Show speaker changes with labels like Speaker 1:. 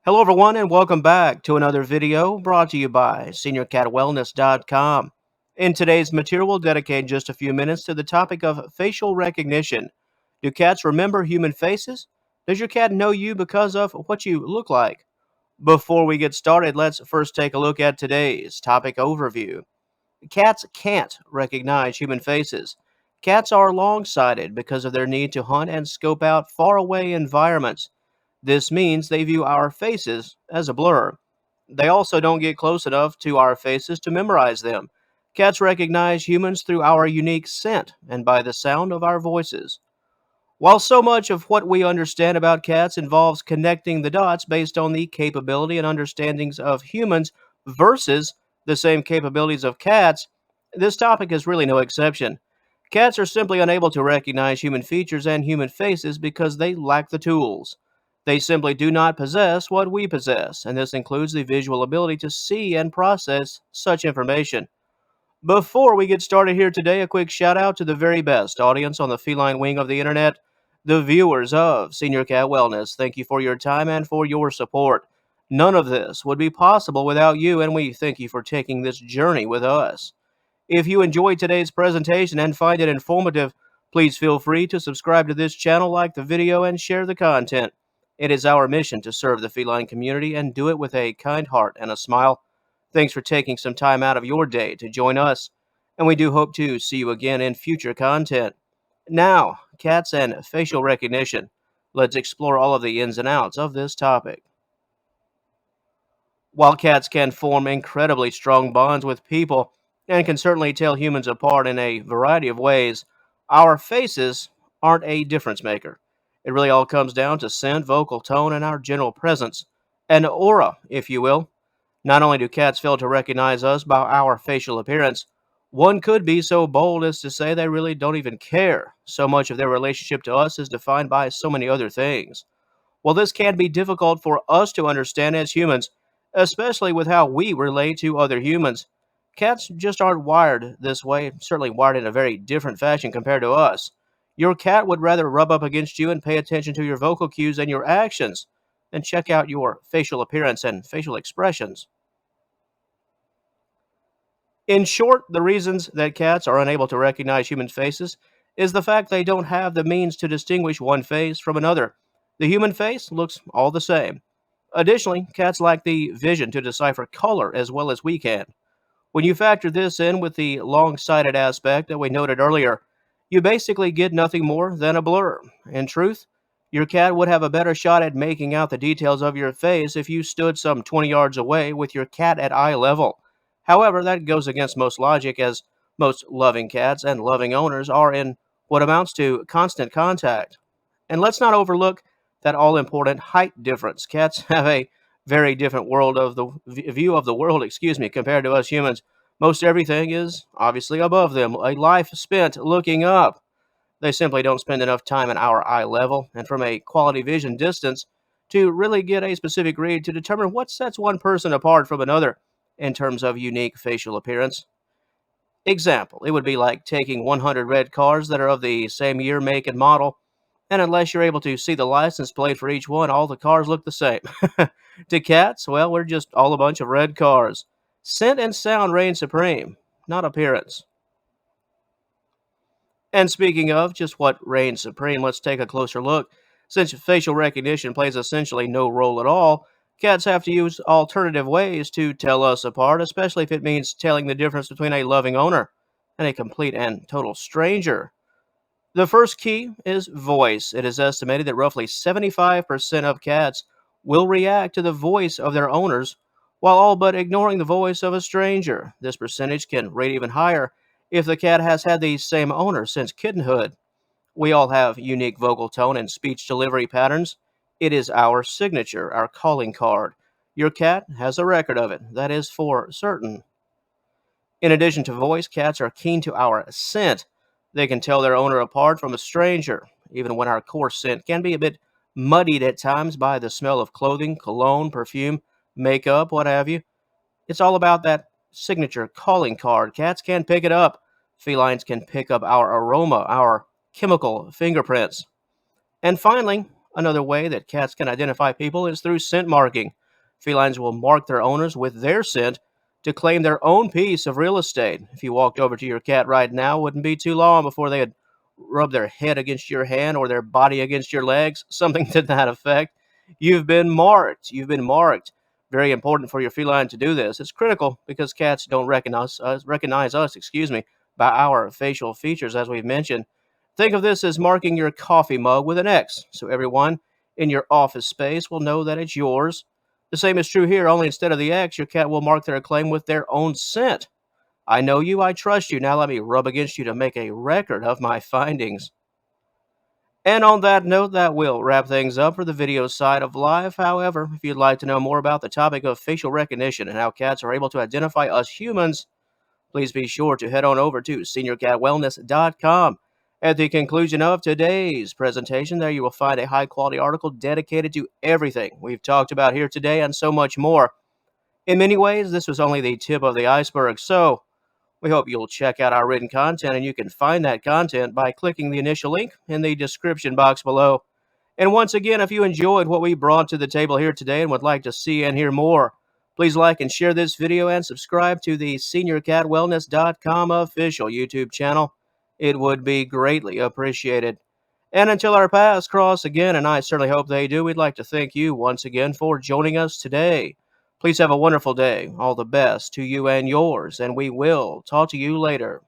Speaker 1: Hello, everyone, and welcome back to another video brought to you by SeniorCatWellness.com. In today's material, we'll dedicate just a few minutes to the topic of facial recognition. Do cats remember human faces? Does your cat know you because of what you look like? Before we get started, let's first take a look at today's topic overview. Cats can't recognize human faces. Cats are long-sighted because of their need to hunt and scope out faraway environments. This means they view our faces as a blur. They also don't get close enough to our faces to memorize them. Cats recognize humans through our unique scent and by the sound of our voices. While so much of what we understand about cats involves connecting the dots based on the capability and understandings of humans versus the same capabilities of cats, this topic is really no exception. Cats are simply unable to recognize human features and human faces because they lack the tools. They simply do not possess what we possess, and this includes the visual ability to see and process such information. Before we get started here today, a quick shout out to the very best audience on the feline wing of the internet, the viewers of Senior Cat Wellness. Thank you for your time and for your support. None of this would be possible without you, and we thank you for taking this journey with us. If you enjoyed today's presentation and find it informative, please feel free to subscribe to this channel, like the video, and share the content. It is our mission to serve the feline community and do it with a kind heart and a smile. Thanks for taking some time out of your day to join us, and we do hope to see you again in future content. Now, cats and facial recognition. Let's explore all of the ins and outs of this topic. While cats can form incredibly strong bonds with people and can certainly tell humans apart in a variety of ways, our faces aren't a difference maker. It really all comes down to scent, vocal tone, and our general presence, an aura, if you will. Not only do cats fail to recognize us by our facial appearance, one could be so bold as to say they really don't even care. So much of their relationship to us is defined by so many other things. Well, this can be difficult for us to understand as humans, especially with how we relate to other humans. Cats just aren't wired this way, certainly wired in a very different fashion compared to us. Your cat would rather rub up against you and pay attention to your vocal cues and your actions than check out your facial appearance and facial expressions. In short, the reasons that cats are unable to recognize human faces is the fact they don't have the means to distinguish one face from another. The human face looks all the same. Additionally, cats lack the vision to decipher color as well as we can. When you factor this in with the long-sighted aspect that we noted earlier, you basically get nothing more than a blur. In truth, your cat would have a better shot at making out the details of your face if you stood some 20 yards away with your cat at eye level. However, that goes against most logic, as most loving cats and loving owners are in what amounts to constant contact. And let's not overlook that all-important height difference. Cats have a very different world of the view of the world, compared to us humans. Most everything is obviously above them, a life spent looking up. They simply don't spend enough time at our eye level and from a quality vision distance to really get a specific read to determine what sets one person apart from another in terms of unique facial appearance. Example, it would be like taking 100 red cars that are of the same year, make, and model, and unless you're able to see the license plate for each one, all the cars look the same. To cats, well, we're just all a bunch of red cars. Scent and sound reign supreme, not appearance. And speaking of just what reigns supreme, let's take a closer look. Since facial recognition plays essentially no role at all, cats have to use alternative ways to tell us apart, especially if it means telling the difference between a loving owner and a complete and total stranger. The first key is voice. It is estimated that roughly 75% of cats will react to the voice of their owners, while all but ignoring the voice of a stranger. This percentage can rate even higher if the cat has had the same owner since kittenhood. We all have unique vocal tone and speech delivery patterns. It is our signature, our calling card. Your cat has a record of it, that is for certain. In addition to voice, cats are keen to our scent. They can tell their owner apart from a stranger, even when our core scent can be a bit muddied at times by the smell of clothing, cologne, perfume, makeup, what have you. It's all about that signature calling card. Cats can pick it up. Felines can pick up our aroma, our chemical fingerprints. And finally, Another way that cats can identify people is through scent marking. Felines will mark their owners with their scent to claim their own piece of real estate. If you walked over to your cat right now, it wouldn't be too long before they'd rub their head against your hand or their body against your legs, something to that effect. You've been marked. You've been marked. Very important for your feline to do this. It's critical because cats don't recognize us, by our facial features, as we've mentioned. Think of this as marking your coffee mug with an X, so everyone in your office space will know that it's yours. The same is true here, only instead of the X, your cat will mark their claim with their own scent. I know you, I trust you. Now let me rub against you to make a record of my findings. And on that note, that will wrap things up for the video side of life. However, if you'd like to know more about the topic of facial recognition and how cats are able to identify us humans, please be sure to head on over to SeniorCatWellness.com. At the conclusion of today's presentation, there you will find a high-quality article dedicated to everything we've talked about here today and so much more. In many ways, this was only the tip of the iceberg, so we hope you'll check out our written content, and you can find that content by clicking the initial link in the description box below. And once again, if you enjoyed what we brought to the table here today and would like to see and hear more, please like and share this video and subscribe to the SeniorCatWellness.com official YouTube channel. It would be greatly appreciated. And until our paths cross again, and I certainly hope they do, we'd like to thank you once again for joining us today. Please have a wonderful day. All the best to you and yours, and we will talk to you later.